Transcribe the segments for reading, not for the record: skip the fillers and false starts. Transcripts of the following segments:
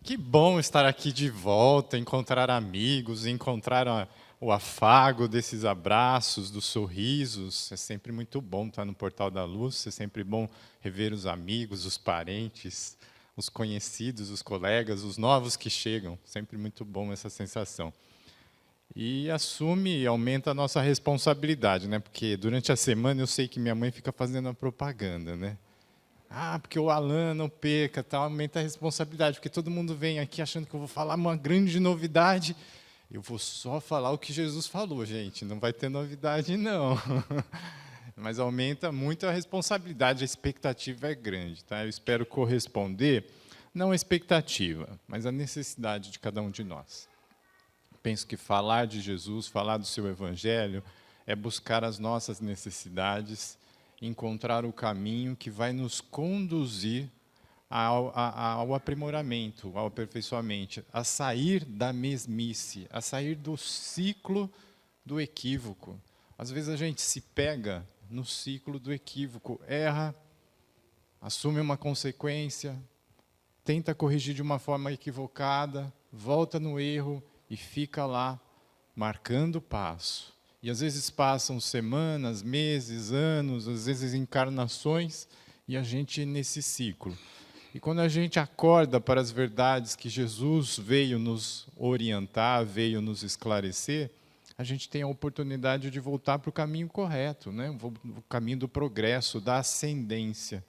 Que bom estar aqui de volta, encontrar amigos, o afago desses abraços, dos sorrisos. É sempre muito bom estar no Portal da Luz, é sempre bom rever os amigos, os parentes, os conhecidos, os colegas, os novos que chegam. Sempre muito bom essa sensação. E assume e aumenta a nossa responsabilidade, né? Porque durante a semana eu sei que minha mãe fica fazendo a propaganda, né? Ah, porque o Alan não peca, tal, aumenta a responsabilidade, porque todo mundo vem aqui achando que eu vou falar uma grande novidade. Eu vou só falar o que Jesus falou, gente, não vai ter novidade, não. Mas aumenta muito a responsabilidade, a expectativa é grande. Tá? Eu espero corresponder, não a expectativa, mas a necessidade de cada um de nós. Penso que falar de Jesus, falar do seu Evangelho, é buscar as nossas necessidades, encontrar o caminho que vai nos conduzir ao aprimoramento, ao aperfeiçoamento, a sair da mesmice, a sair do ciclo do equívoco. Às vezes a gente se pega no ciclo do equívoco, erra, assume uma consequência, tenta corrigir de uma forma equivocada, volta no erro e fica lá, marcando o passo. E às vezes passam semanas, meses, anos, às vezes encarnações, e a gente nesse ciclo. E quando a gente acorda para as verdades que Jesus veio nos orientar, veio nos esclarecer, a gente tem a oportunidade de voltar para o caminho correto, né? O caminho do progresso, da ascendência.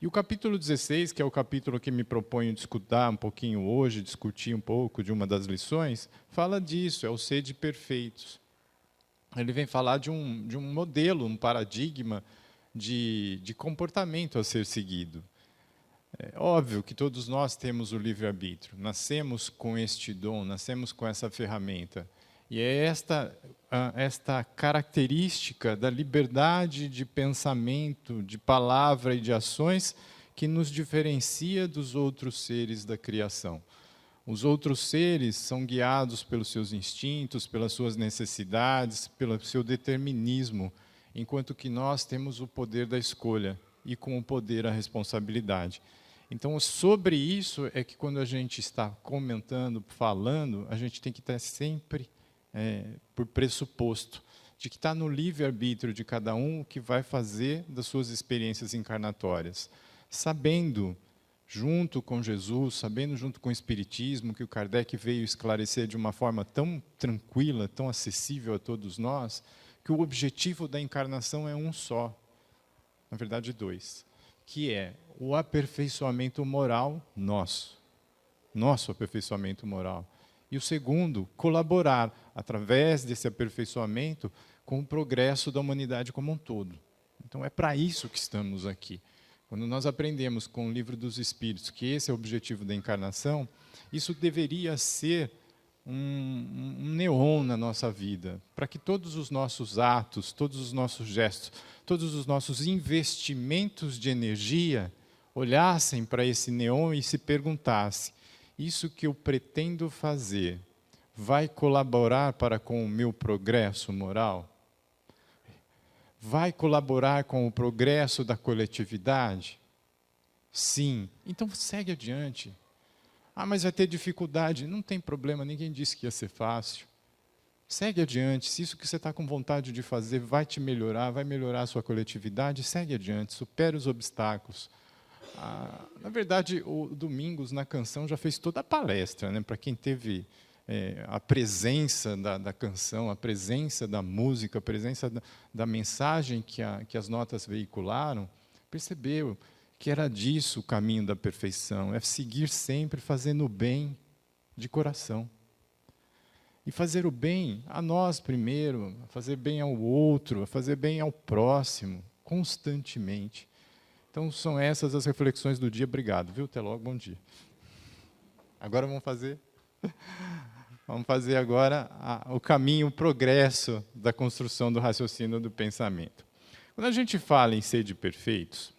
E o capítulo 16, que é o capítulo que me proponho discutir um pouquinho hoje, discutir um pouco de uma das lições, fala disso, é o sede perfeitos. Ele vem falar de um modelo, um paradigma de comportamento a ser seguido. É óbvio que todos nós temos o livre-arbítrio, nascemos com este dom, nascemos com essa ferramenta. E é esta característica da liberdade de pensamento, de palavra e de ações que nos diferencia dos outros seres da criação. Os outros seres são guiados pelos seus instintos, pelas suas necessidades, pelo seu determinismo, enquanto que nós temos o poder da escolha e com o poder a responsabilidade. Então, sobre isso é que quando a gente está comentando, falando, a gente tem que estar sempre por pressuposto de que está no livre-arbítrio de cada um o que vai fazer das suas experiências encarnatórias, sabendo junto com Jesus, sabendo junto com o Espiritismo, que o Kardec veio esclarecer de uma forma tão tranquila, tão acessível a todos nós, que o objetivo da encarnação é um só, na verdade dois, que é o aperfeiçoamento moral nosso aperfeiçoamento moral. E o segundo, colaborar, através desse aperfeiçoamento, com o progresso da humanidade como um todo. Então é para isso que estamos aqui. Quando nós aprendemos com o Livro dos Espíritos que esse é o objetivo da encarnação, isso deveria ser um neon na nossa vida, para que todos os nossos atos, todos os nossos gestos, todos os nossos investimentos de energia olhassem para esse neon e se perguntassem: isso que eu pretendo fazer vai colaborar para com o meu progresso moral? Vai colaborar com o progresso da coletividade? Sim. Então segue adiante. Ah, mas vai ter dificuldade. Não tem problema, ninguém disse que ia ser fácil. Segue adiante. Se isso que você está com vontade de fazer vai te melhorar, vai melhorar a sua coletividade, segue adiante, supere os obstáculos. Na verdade, o Domingos, na canção, já fez toda a palestra, né? Para quem teve a presença da canção, a presença da música, a presença da mensagem que as notas veicularam, percebeu que era disso o caminho da perfeição, é seguir sempre fazendo o bem de coração. E fazer o bem a nós primeiro, a fazer bem ao outro, a fazer bem ao próximo, constantemente. Então, são essas as reflexões do dia. Obrigado, viu? Até logo, bom dia. Agora vamos fazer agora o caminho, o progresso da construção do raciocínio do pensamento. Quando a gente fala em sede perfeitos,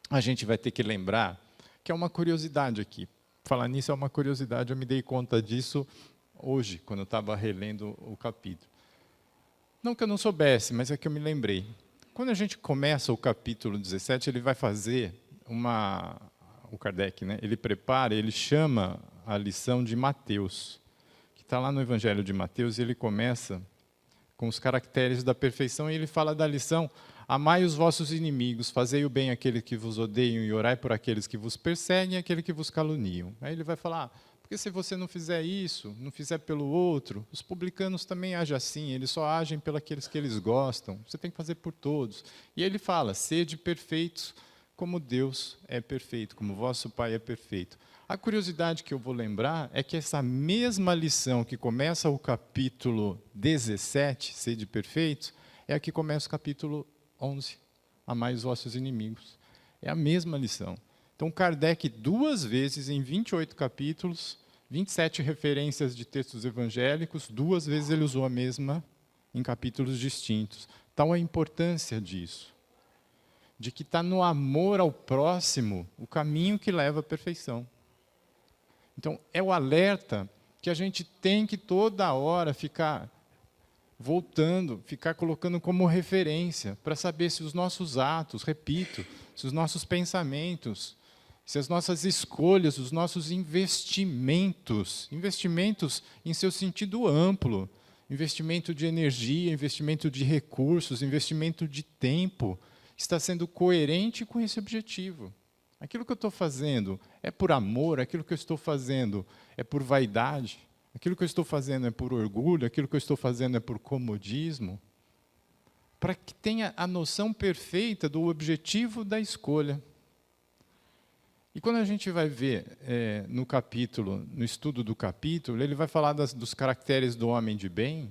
a gente vai ter que lembrar que é uma curiosidade aqui. Falar nisso é uma curiosidade, eu me dei conta disso hoje, quando eu estava relendo o capítulo. Não que eu não soubesse, mas é que eu me lembrei. Quando a gente começa o capítulo 17, ele vai fazer o Kardec, né, ele prepara, ele chama a lição de Mateus, que está lá no Evangelho de Mateus, e ele começa com os caracteres da perfeição, e ele fala da lição: amai os vossos inimigos, fazei o bem àqueles que vos odeiam e orai por aqueles que vos perseguem e aqueles que vos caluniam. Aí ele vai falar: porque se você não fizer isso, não fizer pelo outro, os publicanos também agem assim, eles só agem pelos que eles gostam, você tem que fazer por todos. E ele fala: sede perfeitos como Deus é perfeito, como vosso Pai é perfeito. A curiosidade que eu vou lembrar é que essa mesma lição que começa o capítulo 17, sede perfeitos, é a que começa o capítulo 11, amai os vossos inimigos. É a mesma lição. Então, Kardec, 2 vezes, em 28 capítulos, 27 referências de textos evangélicos, 2 vezes ele usou a mesma em capítulos distintos. Tal a importância disso, de que está no amor ao próximo o caminho que leva à perfeição. Então, é o alerta que a gente tem que toda hora ficar voltando, ficar colocando como referência, para saber se os nossos atos, repito, se os nossos pensamentos, se as nossas escolhas, os nossos investimentos em seu sentido amplo, investimento de energia, investimento de recursos, investimento de tempo, está sendo coerente com esse objetivo. Aquilo que eu estou fazendo é por amor, aquilo que eu estou fazendo é por vaidade, aquilo que eu estou fazendo é por orgulho, aquilo que eu estou fazendo é por comodismo, para que tenha a noção perfeita do objetivo da escolha. E quando a gente vai ver no capítulo, no estudo do capítulo, ele vai falar dos caracteres do homem de bem,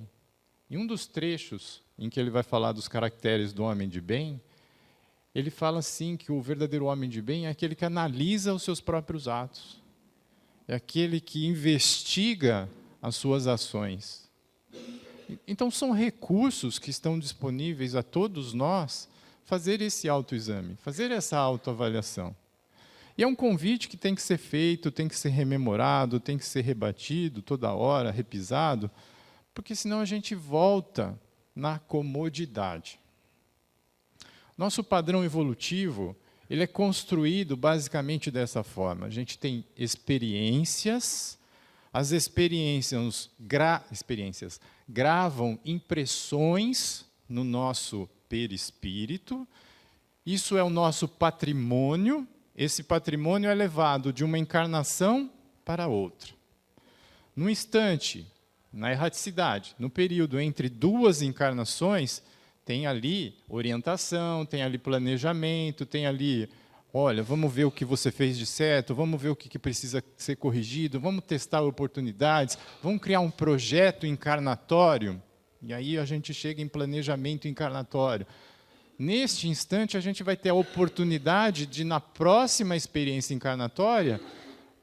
e um dos trechos em que ele vai falar dos caracteres do homem de bem, ele fala assim que o verdadeiro homem de bem é aquele que analisa os seus próprios atos. É aquele que investiga as suas ações. Então, são recursos que estão disponíveis a todos nós fazer esse autoexame, fazer essa autoavaliação. E é um convite que tem que ser feito, tem que ser rememorado, tem que ser rebatido toda hora, repisado, porque senão a gente volta na comodidade. Nosso padrão evolutivo, ele é construído basicamente dessa forma. A gente tem experiências, as experiências gravam impressões no nosso perispírito, isso é o nosso patrimônio, esse patrimônio é levado de uma encarnação para outra. No instante, na erraticidade, no período entre 2 encarnações, tem ali orientação, tem ali planejamento, tem ali, olha, vamos ver o que você fez de certo, vamos ver o que precisa ser corrigido, vamos testar oportunidades, vamos criar um projeto encarnatório, e aí a gente chega em planejamento encarnatório. Neste instante, a gente vai ter a oportunidade de, na próxima experiência encarnatória,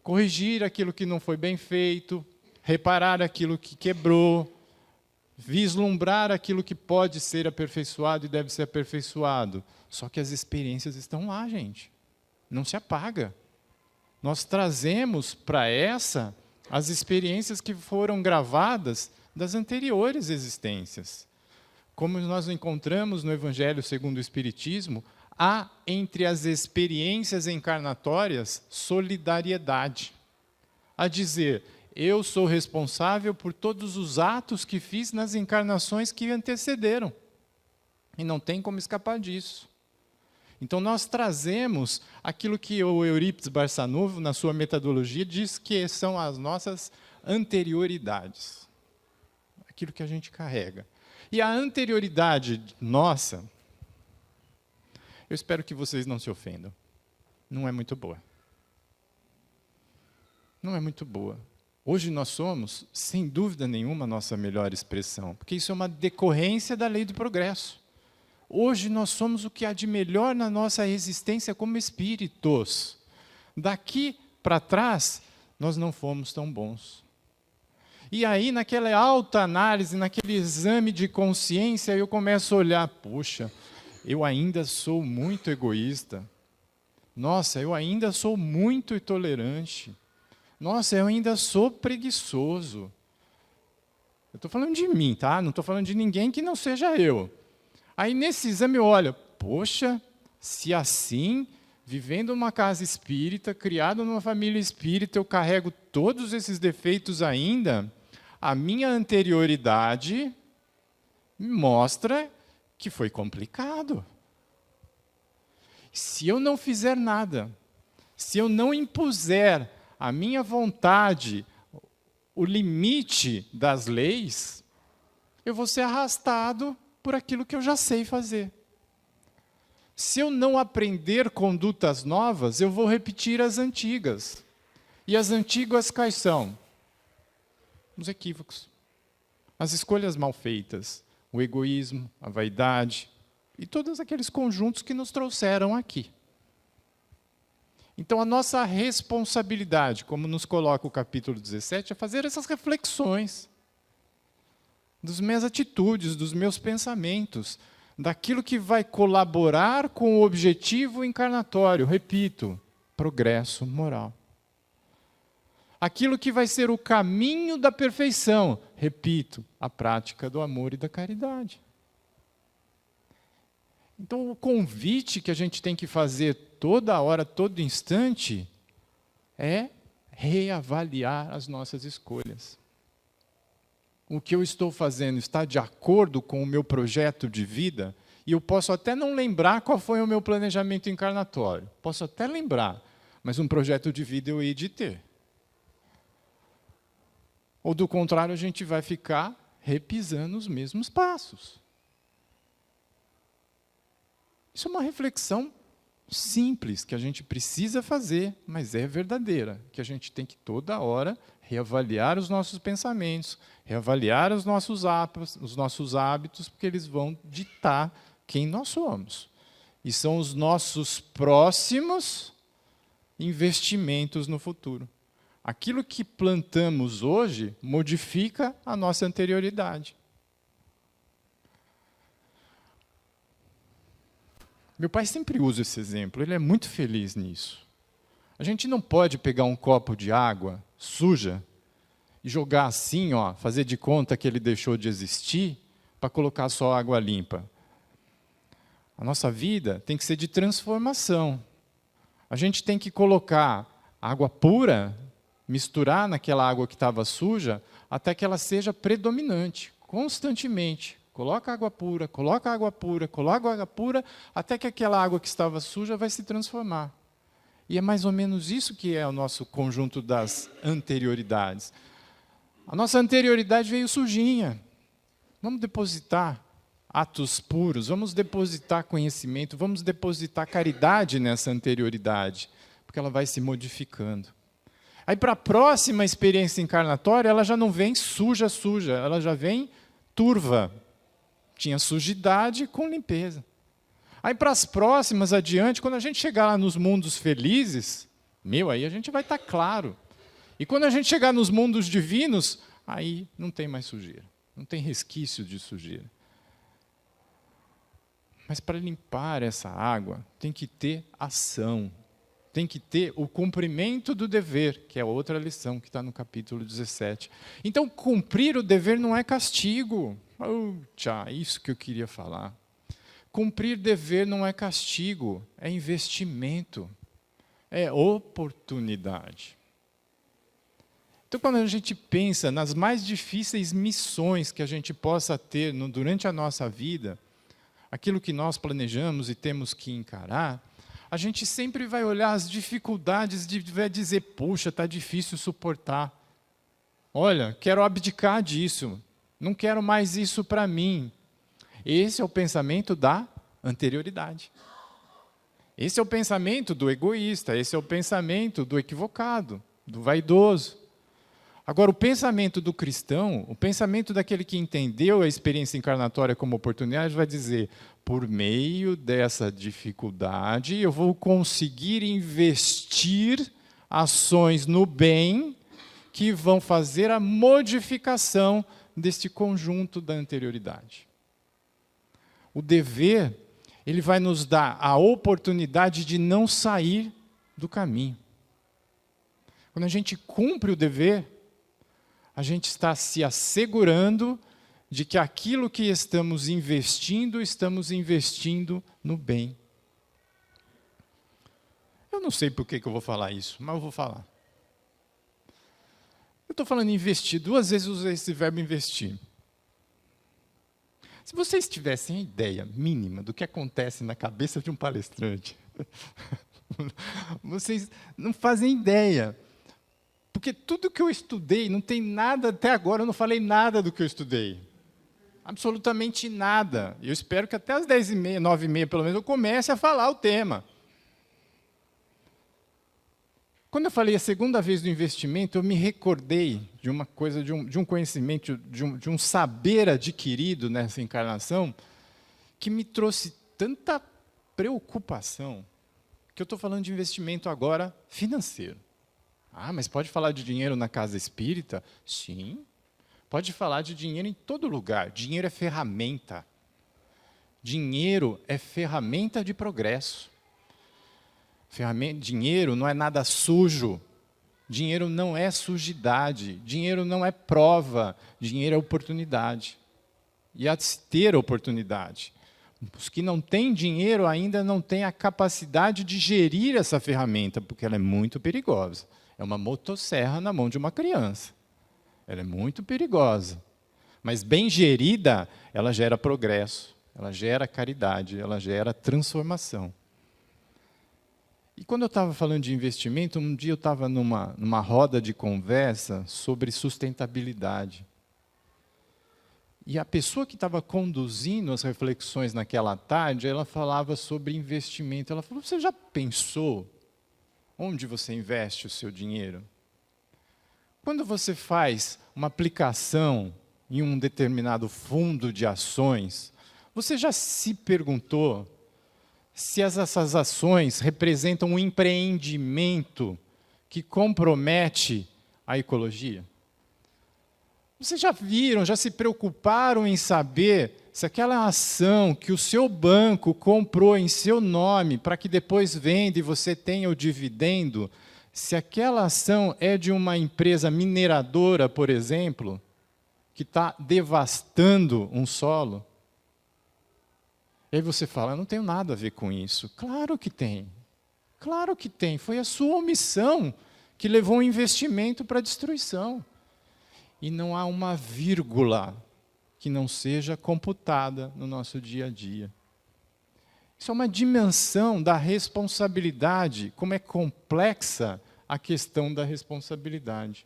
corrigir aquilo que não foi bem feito, reparar aquilo que quebrou, vislumbrar aquilo que pode ser aperfeiçoado e deve ser aperfeiçoado. Só que as experiências estão lá, gente. Não se apaga. Nós trazemos para essa as experiências que foram gravadas das anteriores existências. Como nós encontramos no Evangelho segundo o Espiritismo, há entre as experiências encarnatórias solidariedade. A dizer, eu sou responsável por todos os atos que fiz nas encarnações que antecederam. E não tem como escapar disso. Então, nós trazemos aquilo que o Eurípides Barçanufo, na sua metodologia, diz que são as nossas anterioridades. Aquilo que a gente carrega. E a anterioridade nossa, eu espero que vocês não se ofendam, não é muito boa. Não é muito boa. Hoje nós somos, sem dúvida nenhuma, a nossa melhor expressão, porque isso é uma decorrência da lei do progresso. Hoje nós somos o que há de melhor na nossa existência como espíritos. Daqui para trás, nós não fomos tão bons. E aí, naquela autoanálise, naquele exame de consciência, eu começo a olhar, puxa, eu ainda sou muito egoísta. Nossa, eu ainda sou muito intolerante. Nossa, eu ainda sou preguiçoso. Eu estou falando de mim, tá? Não estou falando de ninguém que não seja eu. Aí, nesse exame, eu olho, poxa, se assim vivendo numa casa espírita, criado numa família espírita, eu carrego todos esses defeitos ainda, a minha anterioridade me mostra que foi complicado. Se eu não fizer nada, se eu não impuser a minha vontade, o limite das leis, eu vou ser arrastado por aquilo que eu já sei fazer. Se eu não aprender condutas novas, eu vou repetir as antigas. E as antigas quais são? Os equívocos, as escolhas mal feitas, o egoísmo, a vaidade e todos aqueles conjuntos que nos trouxeram aqui. Então, a nossa responsabilidade, como nos coloca o capítulo 17, é fazer essas reflexões das minhas atitudes, dos meus pensamentos, daquilo que vai colaborar com o objetivo encarnatório, repito, progresso moral. Aquilo que vai ser o caminho da perfeição, repito, a prática do amor e da caridade. Então, o convite que a gente tem que fazer toda hora, todo instante, é reavaliar as nossas escolhas. O que eu estou fazendo está de acordo com o meu projeto de vida? E eu posso até não lembrar qual foi o meu planejamento encarnatório. Posso até lembrar, mas um projeto de vida eu hei de ter. Ou, do contrário, a gente vai ficar repisando os mesmos passos. Isso é uma reflexão simples, que a gente precisa fazer, mas é verdadeira, que a gente tem que toda hora reavaliar os nossos pensamentos, reavaliar os nossos hábitos, porque eles vão ditar quem nós somos. E são os nossos próximos investimentos no futuro. Aquilo que plantamos hoje modifica a nossa anterioridade. Meu pai sempre usa esse exemplo, ele é muito feliz nisso. A gente não pode pegar um copo de água suja e jogar assim, ó, fazer de conta que ele deixou de existir, para colocar só água limpa. A nossa vida tem que ser de transformação. A gente tem que colocar água pura, misturar naquela água que estava suja, até que ela seja predominante, constantemente. Coloca água pura, coloca água pura, coloca água pura, até que aquela água que estava suja vai se transformar. E é mais ou menos isso que é o nosso conjunto das anterioridades. A nossa anterioridade veio sujinha. Vamos depositar atos puros, vamos depositar conhecimento, vamos depositar caridade nessa anterioridade, porque ela vai se modificando. Aí, para a próxima experiência encarnatória, ela já não vem suja, ela já vem turva. Tinha sujidade com limpeza. Aí, para as próximas adiante, quando a gente chegar lá nos mundos felizes, aí a gente vai estar claro. E quando a gente chegar nos mundos divinos, aí não tem mais sujeira. Não tem resquício de sujeira. Mas para limpar essa água, tem que ter ação. Tem que ter o cumprimento do dever, que é outra lição que está no capítulo 17. Então, cumprir o dever não é castigo. Isso que eu queria falar. Cumprir dever não é castigo, é investimento, é oportunidade. Então, quando a gente pensa nas mais difíceis missões que a gente possa ter durante a nossa vida, aquilo que nós planejamos e temos que encarar, a gente sempre vai olhar as dificuldades e vai dizer, puxa, está difícil suportar. Olha, quero abdicar disso. Não quero mais isso para mim. Esse é o pensamento da anterioridade. Esse é o pensamento do egoísta, esse é o pensamento do equivocado, do vaidoso. Agora, o pensamento do cristão, o pensamento daquele que entendeu a experiência encarnatória como oportunidade, vai dizer, por meio dessa dificuldade, eu vou conseguir investir ações no bem que vão fazer a modificação deste conjunto da anterioridade. O dever, ele vai nos dar a oportunidade de não sair do caminho. Quando a gente cumpre o dever, a gente está se assegurando de que aquilo que estamos investindo no bem. Eu não sei por que eu vou falar isso, mas eu vou falar. Eu estou falando em investir, 2 vezes usei esse verbo investir. Se vocês tivessem a ideia mínima do que acontece na cabeça de um palestrante, vocês não fazem ideia. Porque tudo que eu estudei, não tem nada, até agora eu não falei nada do que eu estudei. Absolutamente nada. Eu espero que até às 10h30, 9h30, pelo menos, eu comece a falar o tema. Quando eu falei a segunda vez do investimento, eu me recordei de uma coisa, de um conhecimento, de um saber adquirido nessa encarnação, que me trouxe tanta preocupação, que eu estou falando de investimento agora financeiro. Ah, mas pode falar de dinheiro na casa espírita? Sim. Pode falar de dinheiro em todo lugar. Dinheiro é ferramenta. Dinheiro é ferramenta de progresso. Dinheiro não é nada sujo. Dinheiro não é sujidade. Dinheiro não é prova. Dinheiro é oportunidade. E há de se ter oportunidade. Os que não têm dinheiro ainda não têm a capacidade de gerir essa ferramenta, porque ela é muito perigosa. É uma motosserra na mão de uma criança. Ela é muito perigosa. Mas bem gerida, ela gera progresso, ela gera caridade, ela gera transformação. E quando eu estava falando de investimento, um dia eu estava numa roda de conversa sobre sustentabilidade. E a pessoa que estava conduzindo as reflexões naquela tarde, ela falava sobre investimento. Ela falou, você já pensou onde você investe o seu dinheiro? Quando você faz uma aplicação em um determinado fundo de ações, você já se perguntou se essas ações representam um empreendimento que compromete a ecologia? Vocês já viram, já se preocuparam em saber se aquela ação que o seu banco comprou em seu nome para que depois venda e você tenha o dividendo, se aquela ação é de uma empresa mineradora, por exemplo, que está devastando um solo? E aí você fala, eu não tenho nada a ver com isso. Claro que tem. Claro que tem. Foi a sua omissão que levou o investimento para a destruição. E não há uma vírgula que não seja computada no nosso dia a dia. Isso é uma dimensão da responsabilidade, como é complexa a questão da responsabilidade.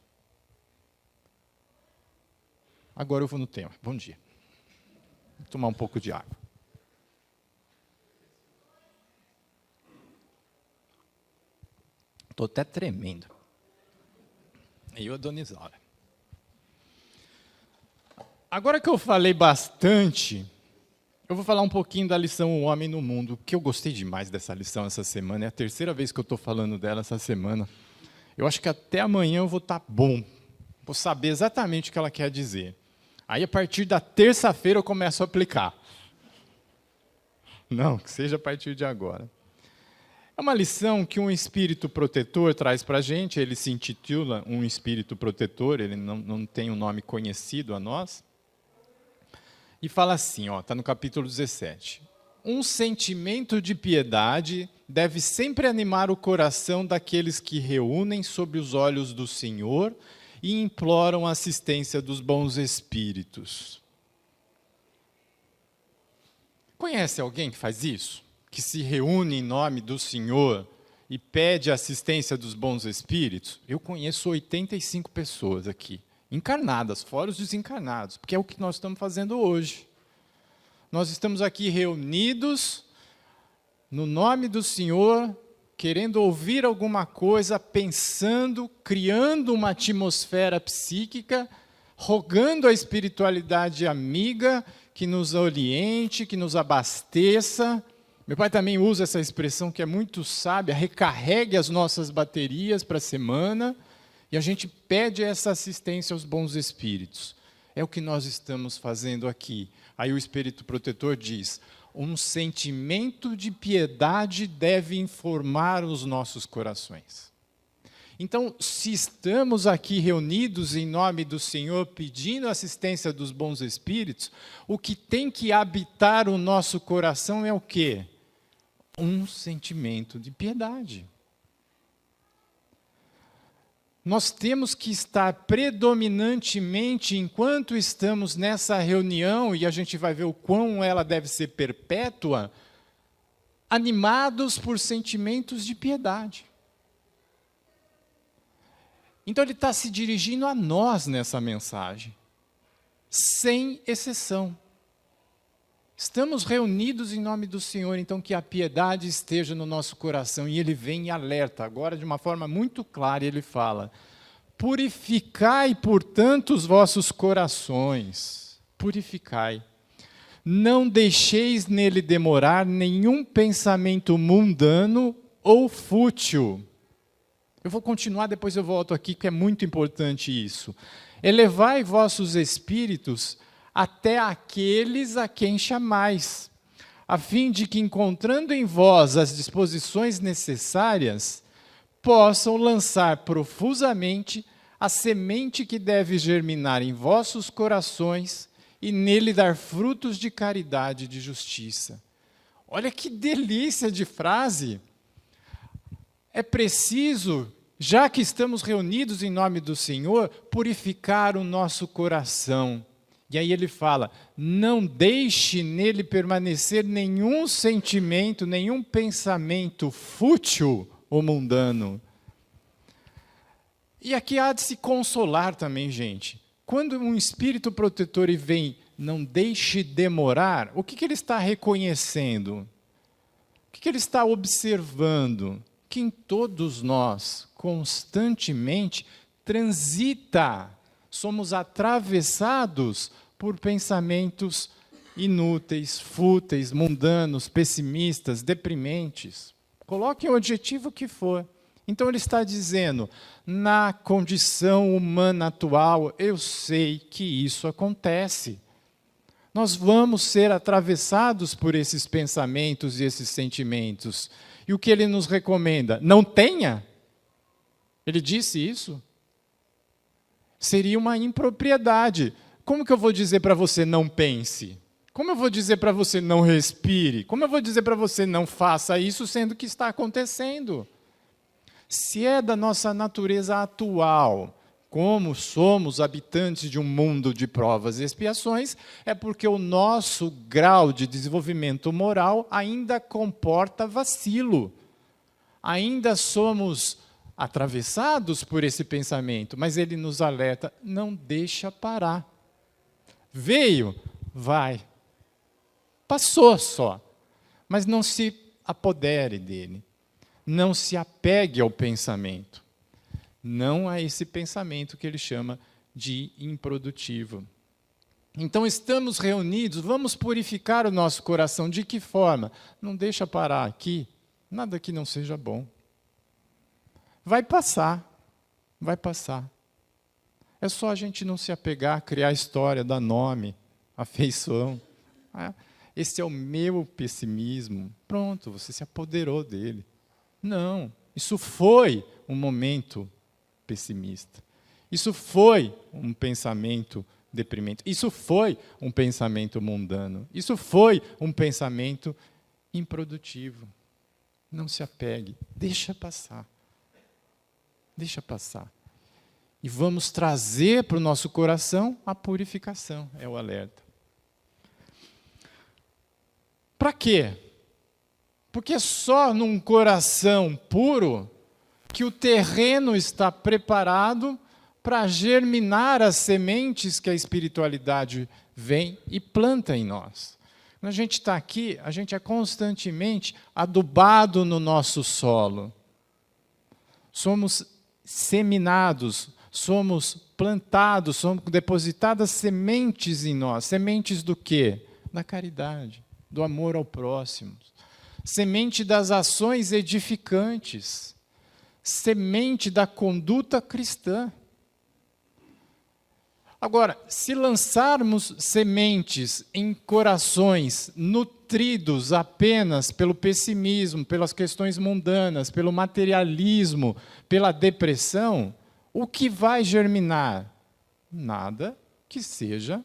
Agora eu vou no tema. Bom dia. Vou tomar um pouco de água. Estou até tremendo. E eu, a Dona Isaura. Agora que eu falei bastante, eu vou falar um pouquinho da lição O Homem no Mundo, que eu gostei demais dessa lição essa semana, é a terceira vez que eu estou falando dela essa semana. Eu acho que até amanhã eu vou estar bom, vou saber exatamente o que ela quer dizer. Aí, a partir da terça-feira, eu começo a aplicar. Não, que seja a partir de agora. É uma lição que um espírito protetor traz para a gente, ele se intitula Um Espírito Protetor, ele não tem um nome conhecido a nós. E fala assim, está no capítulo 17. Um sentimento de piedade deve sempre animar o coração daqueles que reúnem sob os olhos do Senhor e imploram a assistência dos bons espíritos. Conhece alguém que faz isso? Que se reúne em nome do Senhor e pede a assistência dos bons espíritos? Eu conheço 85 pessoas aqui, encarnadas, fora os desencarnados, porque é o que nós estamos fazendo hoje. Nós estamos aqui reunidos no nome do Senhor, querendo ouvir alguma coisa, pensando, criando uma atmosfera psíquica, rogando a espiritualidade amiga que nos oriente, que nos abasteça. Meu pai também usa essa expressão que é muito sábia, recarregue as nossas baterias para a semana, e a gente pede essa assistência aos bons espíritos. É o que nós estamos fazendo aqui. Aí o Espírito Protetor diz, um sentimento de piedade deve informar os nossos corações. Então, se estamos aqui reunidos em nome do Senhor, pedindo assistência dos bons espíritos, o que tem que habitar o nosso coração é o quê? Um sentimento de piedade. Nós temos que estar predominantemente, enquanto estamos nessa reunião, e a gente vai ver o quão ela deve ser perpétua, animados por sentimentos de piedade. Então ele está se dirigindo a nós nessa mensagem, sem exceção. Estamos reunidos em nome do Senhor, então que a piedade esteja no nosso coração. E ele vem e alerta, agora de uma forma muito clara, ele fala: purificai, portanto, os vossos corações. Purificai. Não deixeis nele demorar nenhum pensamento mundano ou fútil. Eu vou continuar, depois eu volto aqui, que é muito importante isso. Elevai vossos espíritos até aqueles a quem chamais, a fim de que, encontrando em vós as disposições necessárias, possam lançar profusamente a semente que deve germinar em vossos corações e nele dar frutos de caridade e de justiça. Olha que delícia de frase! É preciso, já que estamos reunidos em nome do Senhor, purificar o nosso coração. E aí ele fala: não deixe nele permanecer nenhum sentimento, nenhum pensamento fútil ou mundano. E aqui há de se consolar também, gente. Quando um espírito protetor vem, não deixe demorar, o que ele está reconhecendo? O que ele está observando? Que em todos nós, constantemente, transita, somos atravessados por pensamentos inúteis, fúteis, mundanos, pessimistas, deprimentes. Coloquem o adjetivo que for. Então ele está dizendo, na condição humana atual, eu sei que isso acontece. Nós vamos ser atravessados por esses pensamentos e esses sentimentos. E o que ele nos recomenda? Não tenha? Ele disse isso? Seria uma impropriedade. Como que eu vou dizer para você não pense? Como eu vou dizer para você não respire? Como eu vou dizer para você não faça isso, sendo que está acontecendo? Se é da nossa natureza atual, como somos habitantes de um mundo de provas e expiações, é porque o nosso grau de desenvolvimento moral ainda comporta vacilo. Ainda somos atravessados por esse pensamento, mas ele nos alerta, não deixa parar. Veio, vai. Passou só, mas não se apodere dele. Não se apegue ao pensamento. Não a esse pensamento que ele chama de improdutivo. Então, estamos reunidos, vamos purificar o nosso coração. De que forma? Não deixa parar aqui, nada que não seja bom. Vai passar, vai passar. É só a gente não se apegar, criar a história, dar nome, afeição. Esse é o meu pessimismo. Pronto, você se apoderou dele. Não, isso foi um momento pessimista. Isso foi um pensamento deprimente. Isso foi um pensamento mundano. Isso foi um pensamento improdutivo. Não se apegue, deixa passar. Deixa passar. E vamos trazer para o nosso coração a purificação, é o alerta. Para quê? Porque só num coração puro que o terreno está preparado para germinar as sementes que a espiritualidade vem e planta em nós. Quando a gente está aqui, a gente é constantemente adubado no nosso solo. Somos seminados, somos plantados, somos depositadas sementes em nós. Sementes do quê? Da caridade, do amor ao próximo. Semente das ações edificantes. Semente da conduta cristã. Agora, se lançarmos sementes em corações nutridos apenas pelo pessimismo, pelas questões mundanas, pelo materialismo, pela depressão, o que vai germinar? Nada que seja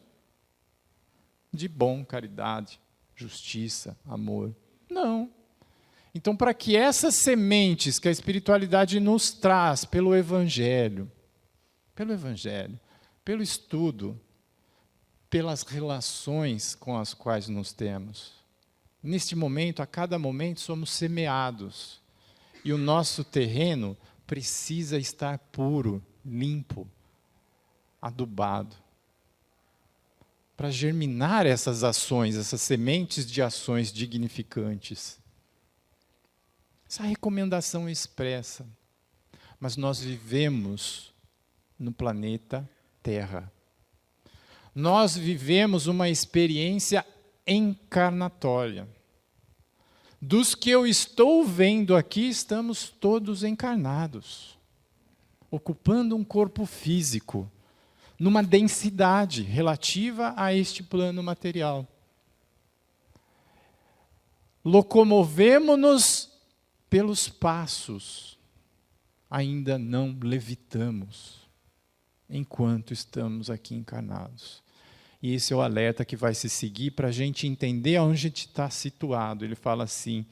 de bom, caridade, justiça, amor. Não. Então, para que essas sementes que a espiritualidade nos traz pelo Evangelho, pelo estudo, pelas relações com as quais nos temos, neste momento, a cada momento, somos semeados. E o nosso terreno precisa estar puro, limpo, adubado, para germinar essas ações, essas sementes de ações dignificantes. Essa recomendação expressa. Mas nós vivemos no planeta Terra. Nós vivemos uma experiência encarnatória. Dos que eu estou vendo aqui, estamos todos encarnados, ocupando um corpo físico, numa densidade relativa a este plano material. Locomovemo-nos pelos passos, ainda não levitamos, enquanto estamos aqui encarnados. E esse é o alerta que vai se seguir para a gente entender onde a gente está situado. Ele fala assim: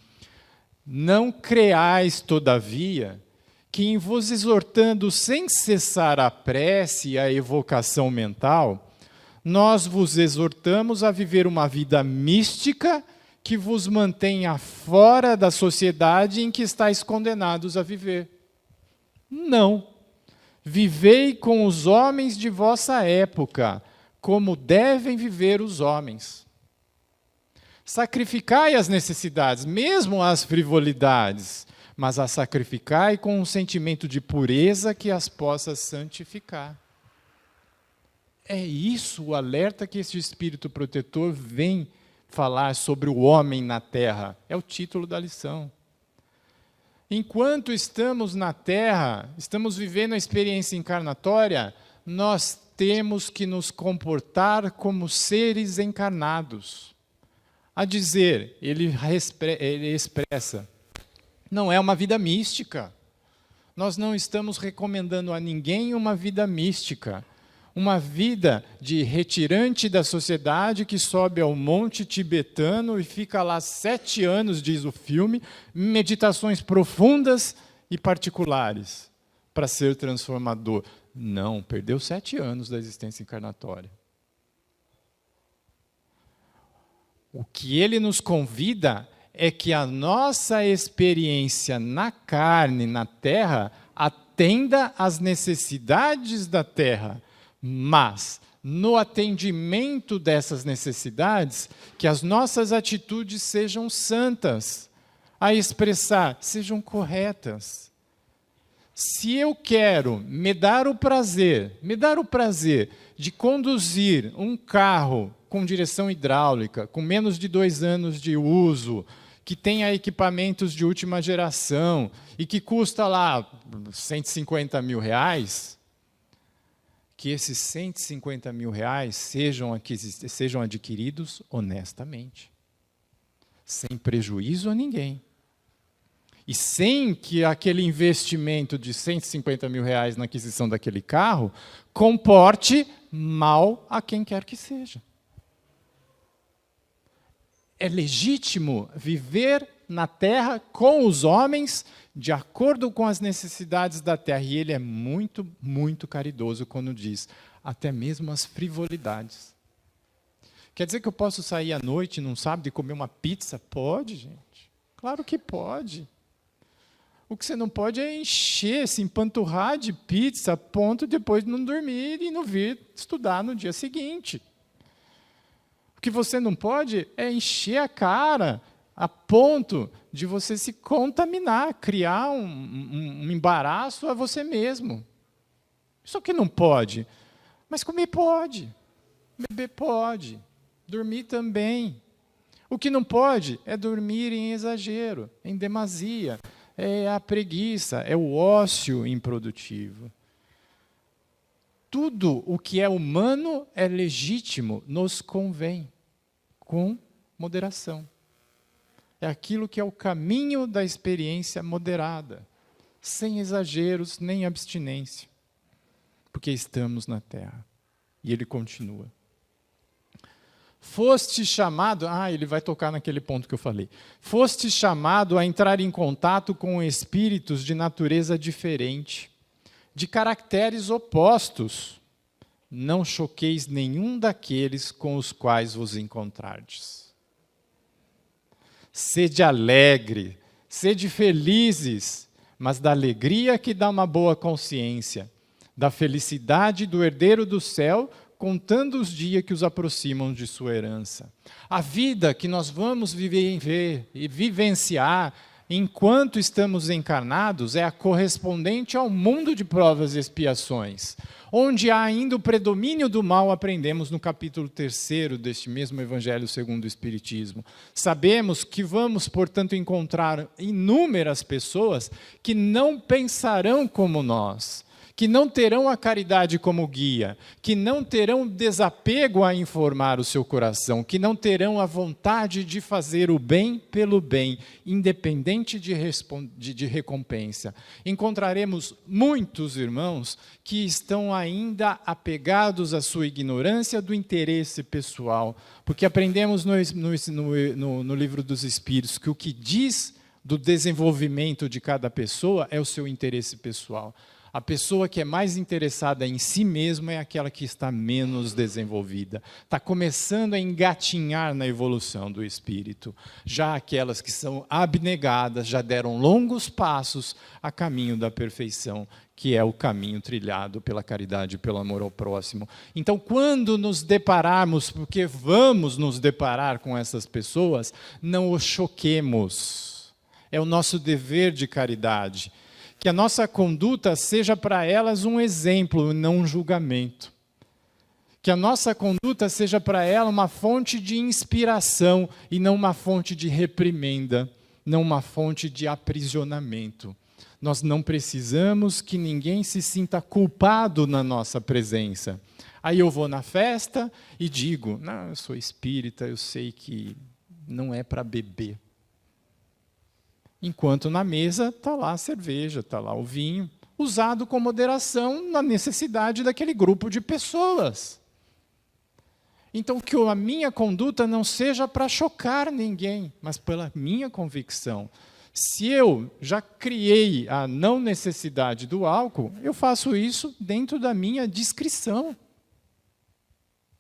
não creais, todavia, que em vos exortando sem cessar a prece e a evocação mental, nós vos exortamos a viver uma vida mística que vos mantenha fora da sociedade em que estáis condenados a viver. Não. Vivei com os homens de vossa época, como devem viver os homens. Sacrificai as necessidades, mesmo as frivolidades, mas as sacrificai com um sentimento de pureza que as possa santificar. É isso o alerta que este Espírito protetor vem falar sobre o homem na Terra. É o título da lição. Enquanto estamos na Terra, estamos vivendo a experiência encarnatória, nós temos que nos comportar como seres encarnados. A dizer, ele expressa, não é uma vida mística. Nós não estamos recomendando a ninguém uma vida mística. Uma vida de retirante da sociedade que sobe ao monte tibetano e fica lá 7 anos, diz o filme, meditações profundas e particulares para ser transformador. Não, perdeu 7 anos da existência encarnatória. O que ele nos convida é que a nossa experiência na carne, na terra, atenda às necessidades da terra, mas, no atendimento dessas necessidades, que as nossas atitudes sejam santas, a expressar, sejam corretas. Se eu quero me dar o prazer de conduzir um carro com direção hidráulica, com menos de 2 anos de uso, que tenha equipamentos de última geração e que custa lá 150 mil reais, que esses 150 mil reais sejam adquiridos honestamente, sem prejuízo a ninguém. E sem que aquele investimento de 150 mil reais na aquisição daquele carro comporte mal a quem quer que seja. É legítimo viver na terra com os homens de acordo com as necessidades da terra. E ele é muito, muito caridoso quando diz, até mesmo as frivolidades. Quer dizer que eu posso sair à noite, num sábado, e comer uma pizza? Pode, gente. Claro que pode. O que você não pode é encher, se empanturrar de pizza a ponto de depois não dormir e não vir estudar no dia seguinte. O que você não pode é encher a cara a ponto de você se contaminar, criar um embaraço a você mesmo. Isso que não pode. Mas comer pode, beber pode, dormir também. O que não pode é dormir em exagero, em demasia. É a preguiça, é o ócio improdutivo. Tudo o que é humano é legítimo, nos convém, com moderação. É aquilo que é o caminho da experiência moderada, sem exageros nem abstinência, porque estamos na Terra. E ele continua. Foste chamado, ele vai tocar naquele ponto que eu falei. Foste chamado a entrar em contato com espíritos de natureza diferente, de caracteres opostos. Não choqueis nenhum daqueles com os quais vos encontrardes. Sede alegre, sede felizes, mas da alegria que dá uma boa consciência, da felicidade do herdeiro do céu, contando os dias que os aproximam de sua herança. A vida que nós vamos viver e vivenciar enquanto estamos encarnados é a correspondente ao mundo de provas e expiações, onde há ainda o predomínio do mal, aprendemos no capítulo 3º deste mesmo Evangelho segundo o Espiritismo. Sabemos que vamos, portanto, encontrar inúmeras pessoas que não pensarão como nós, que não terão a caridade como guia, que não terão desapego a informar o seu coração, que não terão a vontade de fazer o bem pelo bem, independente de recompensa. Encontraremos muitos irmãos que estão ainda apegados à sua ignorância do interesse pessoal, porque aprendemos no Livro dos Espíritos que o que diz do desenvolvimento de cada pessoa é o seu interesse pessoal. A pessoa que é mais interessada em si mesma é aquela que está menos desenvolvida. Está começando a engatinhar na evolução do espírito. Já aquelas que são abnegadas, já deram longos passos a caminho da perfeição, que é o caminho trilhado pela caridade e pelo amor ao próximo. Então, quando nos depararmos, porque vamos nos deparar com essas pessoas, não os choquemos. É o nosso dever de caridade. Que a nossa conduta seja para elas um exemplo, não um julgamento. Que a nossa conduta seja para elas uma fonte de inspiração e não uma fonte de reprimenda, não uma fonte de aprisionamento. Nós não precisamos que ninguém se sinta culpado na nossa presença. Aí eu vou na festa e digo, não, eu sou espírita, eu sei que não é para beber. Enquanto na mesa está lá a cerveja, está lá o vinho, usado com moderação na necessidade daquele grupo de pessoas. Então, que a minha conduta não seja para chocar ninguém, mas pela minha convicção. Se eu já criei a não necessidade do álcool, eu faço isso dentro da minha discrição.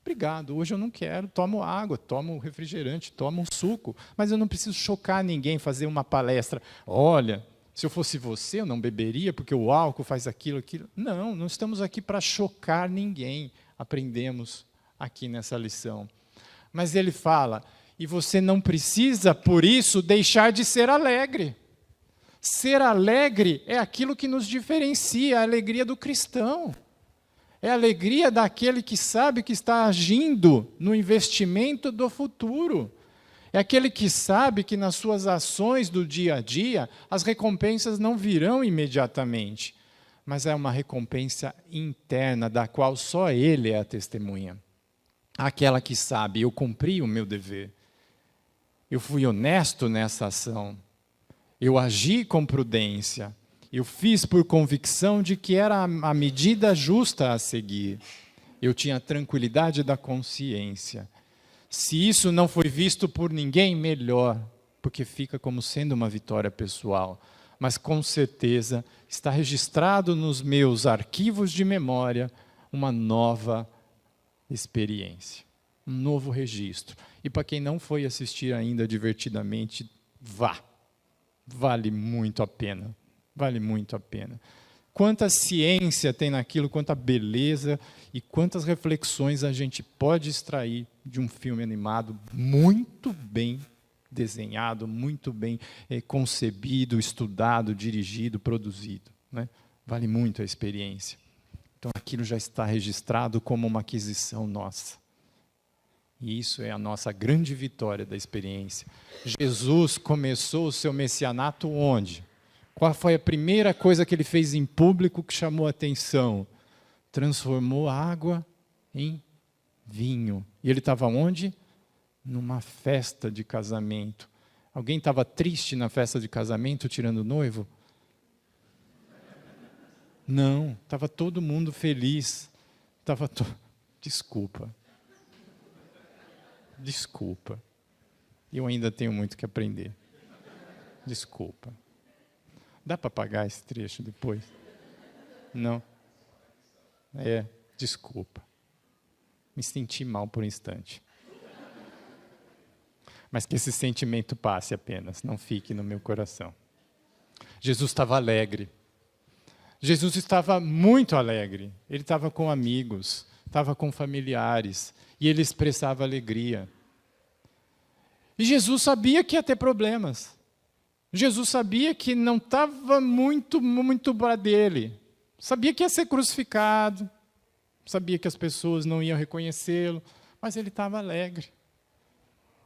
Obrigado, hoje eu não quero, tomo água, tomo refrigerante, tomo um suco, mas eu não preciso chocar ninguém, fazer uma palestra. Olha, se eu fosse você, eu não beberia, porque o álcool faz aquilo. Não, não estamos aqui para chocar ninguém, aprendemos aqui nessa lição. Mas ele fala, e você não precisa, por isso, deixar de ser alegre. Ser alegre é aquilo que nos diferencia, a alegria do cristão. É a alegria daquele que sabe que está agindo no investimento do futuro. É aquele que sabe que nas suas ações do dia a dia, as recompensas não virão imediatamente, mas é uma recompensa interna, da qual só ele é a testemunha. Aquela que sabe, eu cumpri o meu dever, eu fui honesto nessa ação, eu agi com prudência, eu fiz por convicção de que era a medida justa a seguir. Eu tinha a tranquilidade da consciência. Se isso não foi visto por ninguém, melhor, porque fica como sendo uma vitória pessoal. Mas, com certeza, está registrado nos meus arquivos de memória uma nova experiência, um novo registro. E para quem não foi assistir ainda divertidamente, vá. Vale muito a pena. Vale muito a pena. Quanta ciência tem naquilo, quanta beleza e quantas reflexões a gente pode extrair de um filme animado muito bem desenhado, muito bem concebido, estudado, dirigido, produzido. Né? Vale muito a experiência. Então, aquilo já está registrado como uma aquisição nossa. E isso é a nossa grande vitória da experiência. Jesus começou o seu messianato onde? Qual foi a primeira coisa que ele fez em público que chamou a atenção? Transformou água em vinho. E ele estava onde? Numa festa de casamento. Alguém estava triste na festa de casamento, tirando o noivo? Não, estava todo mundo feliz. Desculpa. Desculpa. Eu ainda tenho muito que aprender. Desculpa. Dá para apagar esse trecho depois? Não? Desculpa. Me senti mal por um instante. Mas que esse sentimento passe apenas, não fique no meu coração. Jesus estava alegre. Jesus estava muito alegre. Ele estava com amigos, estava com familiares, e ele expressava alegria. E Jesus sabia que ia ter problemas. Jesus sabia que não estava muito para dele. Sabia que ia ser crucificado, sabia que as pessoas não iam reconhecê-lo, mas ele estava alegre.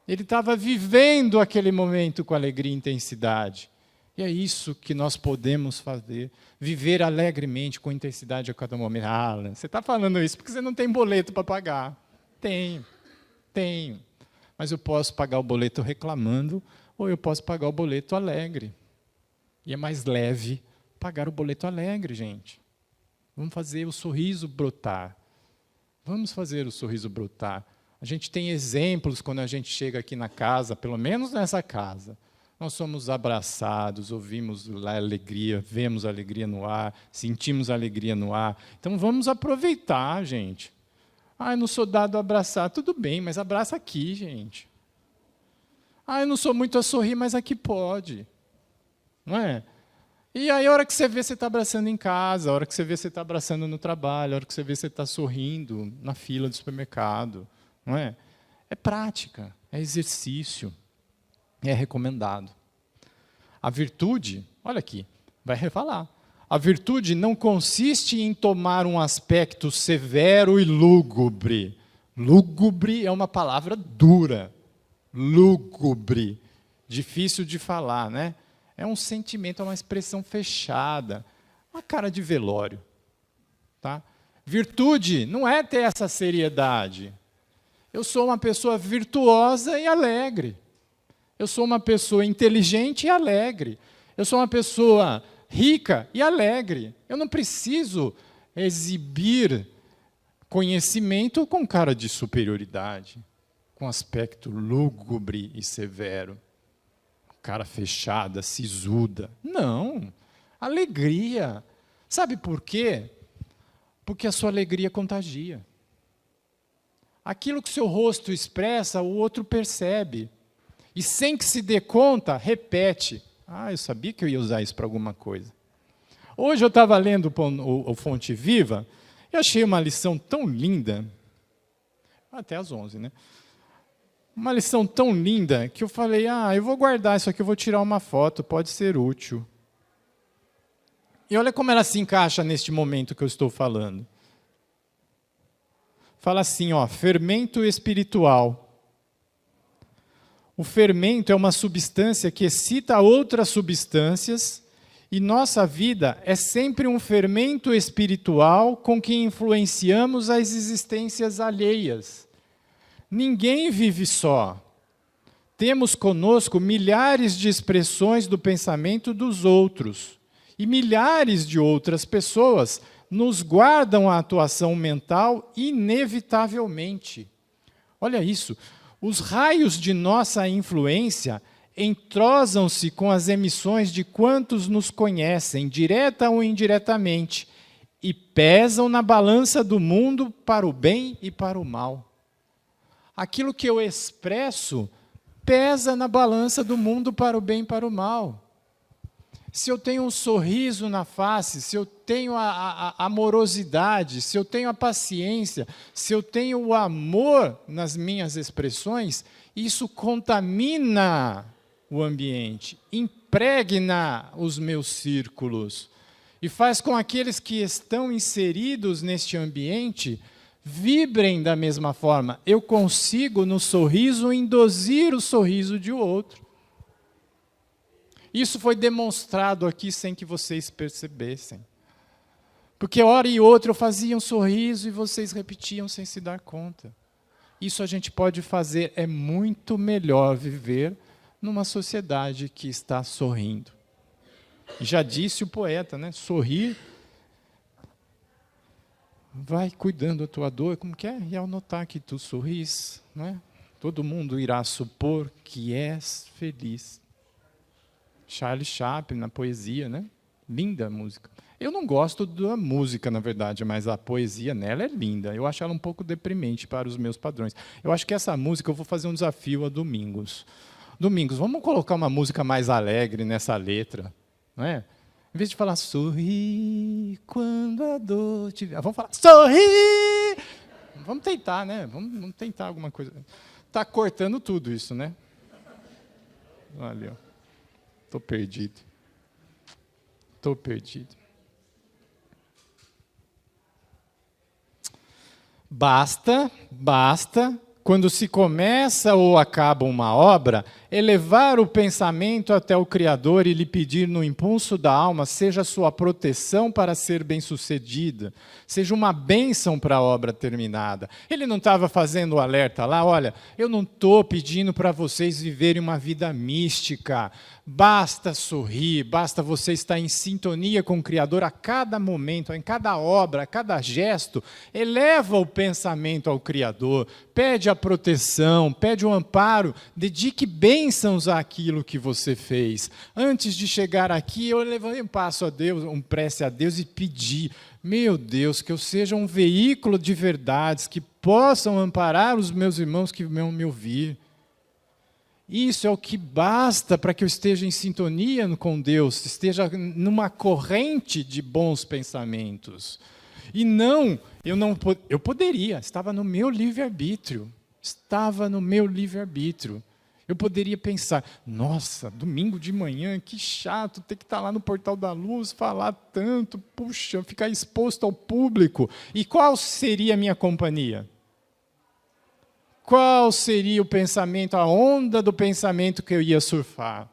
Ele estava vivendo aquele momento com alegria e intensidade. E é isso que nós podemos fazer, viver alegremente, com intensidade a cada momento. Alan, você está falando isso porque você não tem boleto para pagar. Tenho. Mas eu posso pagar o boleto reclamando, ou eu posso pagar o boleto alegre. E é mais leve pagar o boleto alegre, gente. Vamos fazer o sorriso brotar. Vamos fazer o sorriso brotar. A gente tem exemplos quando a gente chega aqui na casa, pelo menos nessa casa. Nós somos abraçados, ouvimos a alegria, vemos a alegria no ar, sentimos a alegria no ar. Então vamos aproveitar, gente. Eu não sou dado a abraçar. Tudo bem, mas abraça aqui, gente. Eu não sou muito a sorrir, mas aqui pode. Não é? E aí, a hora que você vê, você está abraçando em casa, a hora que você vê, você está abraçando no trabalho, a hora que você vê, você está sorrindo na fila do supermercado. Não é? É prática, é exercício, é recomendado. A virtude, olha aqui, vai refalar. A virtude não consiste em tomar um aspecto severo e lúgubre. Lúgubre é uma palavra dura. Lúgubre, difícil de falar, né? É um sentimento, é uma expressão fechada, uma cara de velório. Tá? Virtude não é ter essa seriedade. Eu sou uma pessoa virtuosa e alegre. Eu sou uma pessoa inteligente e alegre. Eu sou uma pessoa rica e alegre. Eu não preciso exibir conhecimento com cara de superioridade, com aspecto lúgubre e severo, cara fechada, sisuda. Não. Alegria. Sabe por quê? Porque a sua alegria contagia. Aquilo que o seu rosto expressa, o outro percebe. E sem que se dê conta, repete. Eu sabia que eu ia usar isso para alguma coisa. Hoje eu estava lendo o Fonte Viva e achei uma lição tão linda, até às 11, né? Uma lição tão linda que eu falei, eu vou guardar isso aqui, eu vou tirar uma foto, pode ser útil. E olha como ela se encaixa neste momento que eu estou falando. Fala assim, fermento espiritual. O fermento é uma substância que excita outras substâncias e nossa vida é sempre um fermento espiritual com que influenciamos as existências alheias. Ninguém vive só. Temos conosco milhares de expressões do pensamento dos outros e milhares de outras pessoas nos guardam a atuação mental inevitavelmente. Olha isso. Os raios de nossa influência entrosam-se com as emissões de quantos nos conhecem, direta ou indiretamente, e pesam na balança do mundo para o bem e para o mal. Aquilo que eu expresso pesa na balança do mundo para o bem e para o mal. Se eu tenho um sorriso na face, se eu tenho a amorosidade, se eu tenho a paciência, se eu tenho o amor nas minhas expressões, isso contamina o ambiente, impregna os meus círculos e faz com aqueles que estão inseridos neste ambiente vibrem da mesma forma. Eu consigo, no sorriso, induzir o sorriso de outro. Isso foi demonstrado aqui sem que vocês percebessem. Porque hora e outra eu fazia um sorriso e vocês repetiam sem se dar conta. Isso a gente pode fazer, é muito melhor viver numa sociedade que está sorrindo. E já disse o poeta, né? Sorrir vai cuidando da tua dor, como que é? E ao notar que tu sorris, não é? todo mundo irá supor que és feliz. Charlie Chaplin, na poesia, né? Linda a música. Eu não gosto da música, na verdade, mas a poesia nela é linda. Eu acho ela um pouco deprimente para os meus padrões. Eu acho que essa música, eu vou fazer um desafio a Domingos. Domingos, vamos colocar uma música mais alegre nessa letra, não é? Em vez de falar, sorri quando a dor te vier, vamos falar, sorri! Vamos tentar, né? Vamos tentar alguma coisa. Está cortando tudo isso, né? Olha, estou perdido. Estou perdido. Basta, quando se começa ou acaba uma obra, elevar o pensamento até o Criador e lhe pedir no impulso da alma, seja sua proteção para ser bem-sucedida, seja uma bênção para a obra terminada. Ele não estava fazendo o alerta lá, olha, eu não estou pedindo para vocês viverem uma vida mística, basta sorrir, basta você estar em sintonia com o Criador a cada momento, em cada obra, a cada gesto, eleva o pensamento ao Criador, pede a proteção, pede o amparo, dedique bênçãos àquilo que você fez. Antes de chegar aqui, eu levantei um passo a Deus, um prece a Deus e pedi, meu Deus, que eu seja um veículo de verdades que possam amparar os meus irmãos que vão me ouvir. Isso é o que basta para que eu esteja em sintonia com Deus, esteja numa corrente de bons pensamentos. E não, eu poderia, estava no meu livre-arbítrio. Eu poderia pensar, nossa, domingo de manhã, que chato ter que estar lá no Portal da Luz, falar tanto, puxa, ficar exposto ao público. E qual seria a minha companhia? Qual seria o pensamento, a onda do pensamento que eu ia surfar?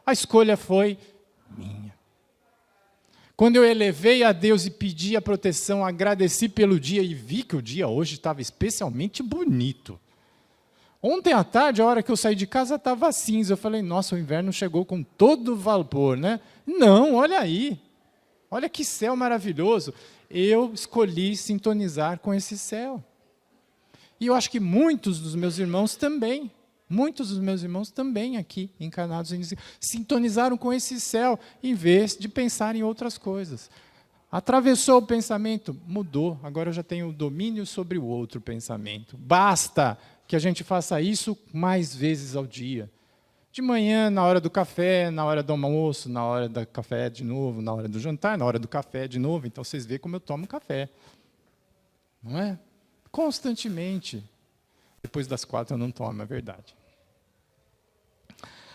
A escolha foi minha. Quando eu elevei a Deus e pedi a proteção, agradeci pelo dia e vi que o dia hoje estava especialmente bonito. Ontem à tarde, a hora que eu saí de casa, estava cinza. Eu falei, nossa, o inverno chegou com todo o vapor, né? Não, olha aí. Olha que céu maravilhoso. Eu escolhi sintonizar com esse céu. E eu acho que muitos dos meus irmãos também aqui, encarnados, sintonizaram com esse céu, em vez de pensar em outras coisas. Atravessou o pensamento, mudou, agora eu já tenho domínio sobre o outro pensamento. Basta que a gente faça isso mais vezes ao dia. De manhã, na hora do café, na hora do almoço, na hora do café de novo, na hora do jantar, na hora do café de novo. Então, vocês veem como eu tomo café. Não é? Constantemente. Depois das 4 eu não tomo, é verdade.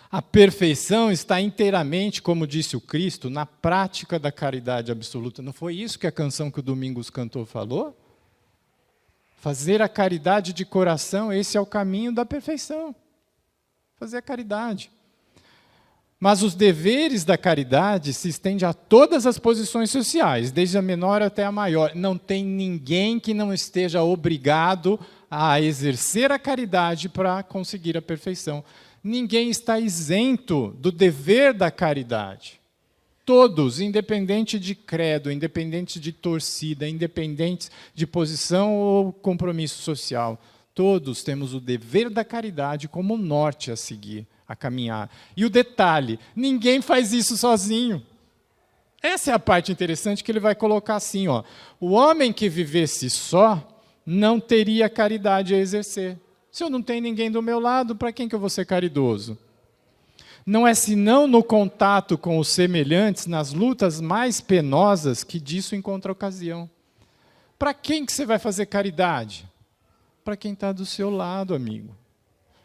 A perfeição está inteiramente, como disse o Cristo, na prática da caridade absoluta. Não foi isso que a canção que o Domingos cantou falou? Fazer a caridade de coração, esse é o caminho da perfeição. Fazer a caridade. Mas os deveres da caridade se estendem a todas as posições sociais, desde a menor até a maior. Não tem ninguém que não esteja obrigado a exercer a caridade para conseguir a perfeição. Ninguém está isento do dever da caridade. Todos, independente de credo, independente de torcida, independente de posição ou compromisso social, todos temos o dever da caridade como norte a seguir, a caminhar. E o detalhe, ninguém faz isso sozinho. Essa é a parte interessante que ele vai colocar assim, ó, o homem que vivesse só não teria caridade a exercer. Se eu não tenho ninguém do meu lado, para quem que eu vou ser caridoso? Não é senão no contato com os semelhantes, nas lutas mais penosas, que disso encontra ocasião. Para quem que você vai fazer caridade? Para quem está do seu lado, amigo.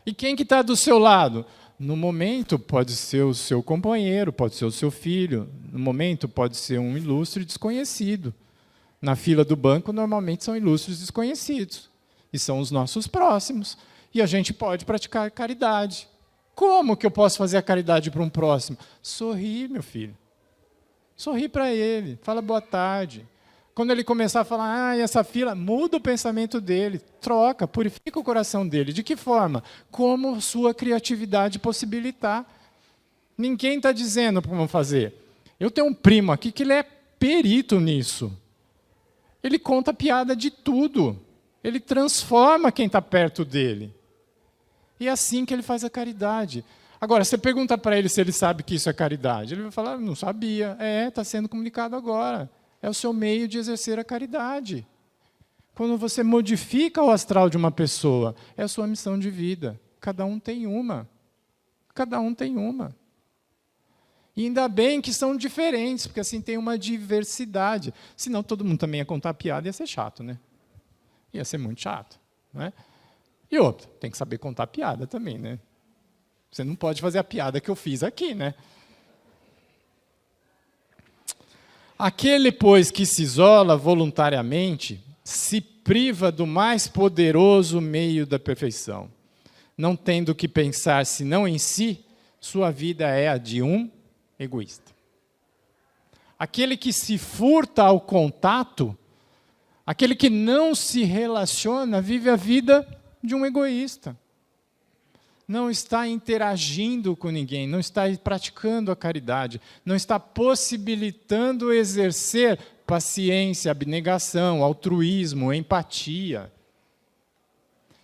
E quem que está do seu lado? No momento pode ser o seu companheiro, pode ser o seu filho. No momento pode ser um ilustre desconhecido. Na fila do banco, normalmente são ilustres desconhecidos. E são os nossos próximos. E a gente pode praticar caridade. Como que eu posso fazer a caridade para um próximo? Sorri, meu filho. Sorri para ele. Fala boa tarde. Quando ele começar a falar, essa fila, muda o pensamento dele. Troca, purifica o coração dele. De que forma? Como sua criatividade possibilitar. Ninguém está dizendo como fazer. Eu tenho um primo aqui que ele é perito nisso. Ele conta piada de tudo. Ele transforma quem está perto dele. E é assim que ele faz a caridade. Agora, você pergunta para ele se ele sabe que isso é caridade. Ele vai falar, não sabia. Está sendo comunicado agora. É o seu meio de exercer a caridade. Quando você modifica o astral de uma pessoa, é a sua missão de vida. Cada um tem uma. Cada um tem uma. E ainda bem que são diferentes, porque assim tem uma diversidade. Senão todo mundo também ia contar piada, ia ser chato, né? Ia ser muito chato. Né? E outro, tem que saber contar piada também, né? Você não pode fazer a piada que eu fiz aqui, né? Aquele, pois, que se isola voluntariamente, se priva do mais poderoso meio da perfeição. Não tendo que pensar senão em si, sua vida é a de um egoísta. Aquele que se furta ao contato, aquele que não se relaciona, vive a vida de um egoísta. Não está interagindo com ninguém, não está praticando a caridade, não está possibilitando exercer paciência, abnegação, altruísmo, empatia.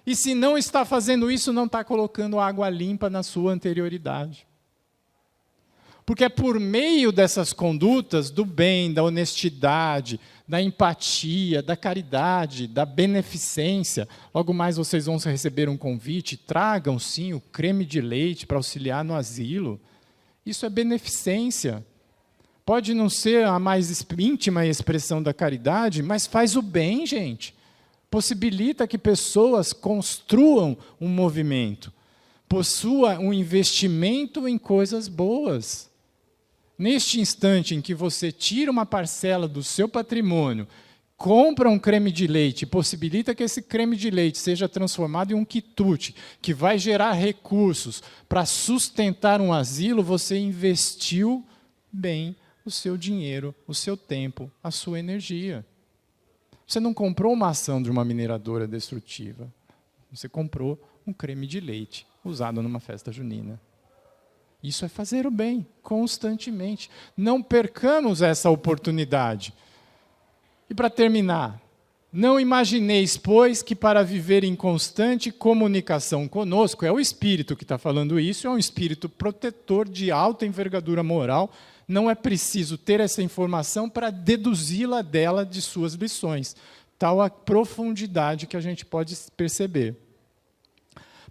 E se não está fazendo isso, não está colocando água limpa na sua anterioridade. Porque é por meio dessas condutas do bem, da honestidade, da empatia, da caridade, da beneficência. Logo mais vocês vão receber um convite, tragam sim o creme de leite para auxiliar no asilo. Isso é beneficência. Pode não ser a mais íntima expressão da caridade, mas faz o bem, gente. Possibilita que pessoas construam um movimento, possua um investimento em coisas boas. Neste instante em que você tira uma parcela do seu patrimônio, compra um creme de leite, possibilita que esse creme de leite seja transformado em um quitute, que vai gerar recursos para sustentar um asilo, você investiu bem o seu dinheiro, o seu tempo, a sua energia. Você não comprou uma ação de uma mineradora destrutiva. Você comprou um creme de leite usado numa festa junina. Isso é fazer o bem, constantemente. Não percamos essa oportunidade. E para terminar, não imagineis, pois, que para viver em constante comunicação conosco, é o Espírito que está falando isso, é um Espírito protetor de alta envergadura moral, não é preciso ter essa informação para deduzi-la dela de suas lições. Tal a profundidade que a gente pode perceber.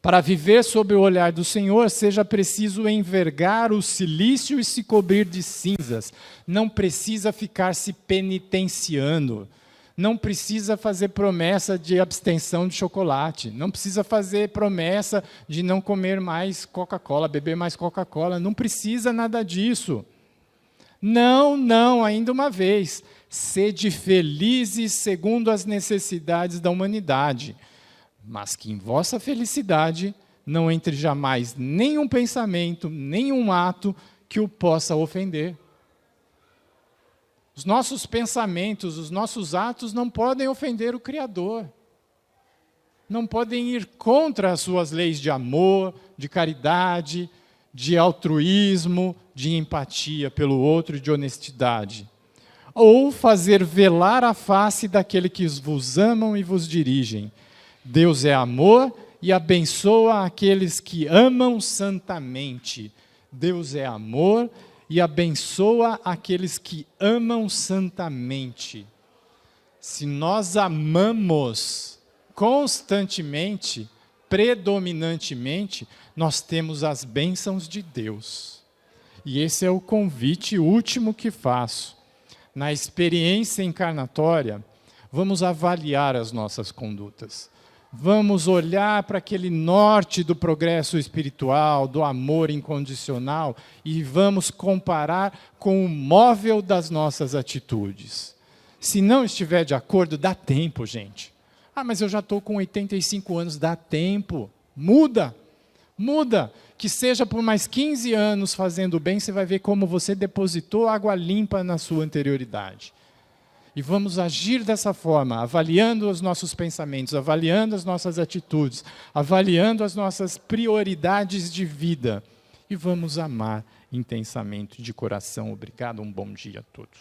Para viver sob o olhar do Senhor, seja preciso envergar o cilício e se cobrir de cinzas. Não precisa ficar se penitenciando. Não precisa fazer promessa de abstenção de chocolate. Não precisa fazer promessa de não comer mais Coca-Cola, beber mais Coca-Cola. Não precisa nada disso. Não, ainda uma vez. Sede felizes segundo as necessidades da humanidade. Mas que em vossa felicidade não entre jamais nenhum pensamento, nenhum ato que o possa ofender. Os nossos pensamentos, os nossos atos não podem ofender o Criador. Não podem ir contra as suas leis de amor, de caridade, de altruísmo, de empatia pelo outro e de honestidade. Ou fazer velar a face daquele que vos amam e vos dirigem. Deus é amor e abençoa aqueles que amam santamente. Deus é amor e abençoa aqueles que amam santamente. Se nós amamos constantemente, predominantemente, nós temos as bênçãos de Deus. E esse é o convite último que faço. Na experiência encarnatória, vamos avaliar as nossas condutas. Vamos olhar para aquele norte do progresso espiritual, do amor incondicional, e vamos comparar com o móvel das nossas atitudes. Se não estiver de acordo, dá tempo, gente. Mas eu já estou com 85 anos, dá tempo. Muda. Que seja por mais 15 anos fazendo bem, você vai ver como você depositou água limpa na sua anterioridade. E vamos agir dessa forma, avaliando os nossos pensamentos, avaliando as nossas atitudes, avaliando as nossas prioridades de vida. E vamos amar intensamente, de coração. Obrigado, um bom dia a todos.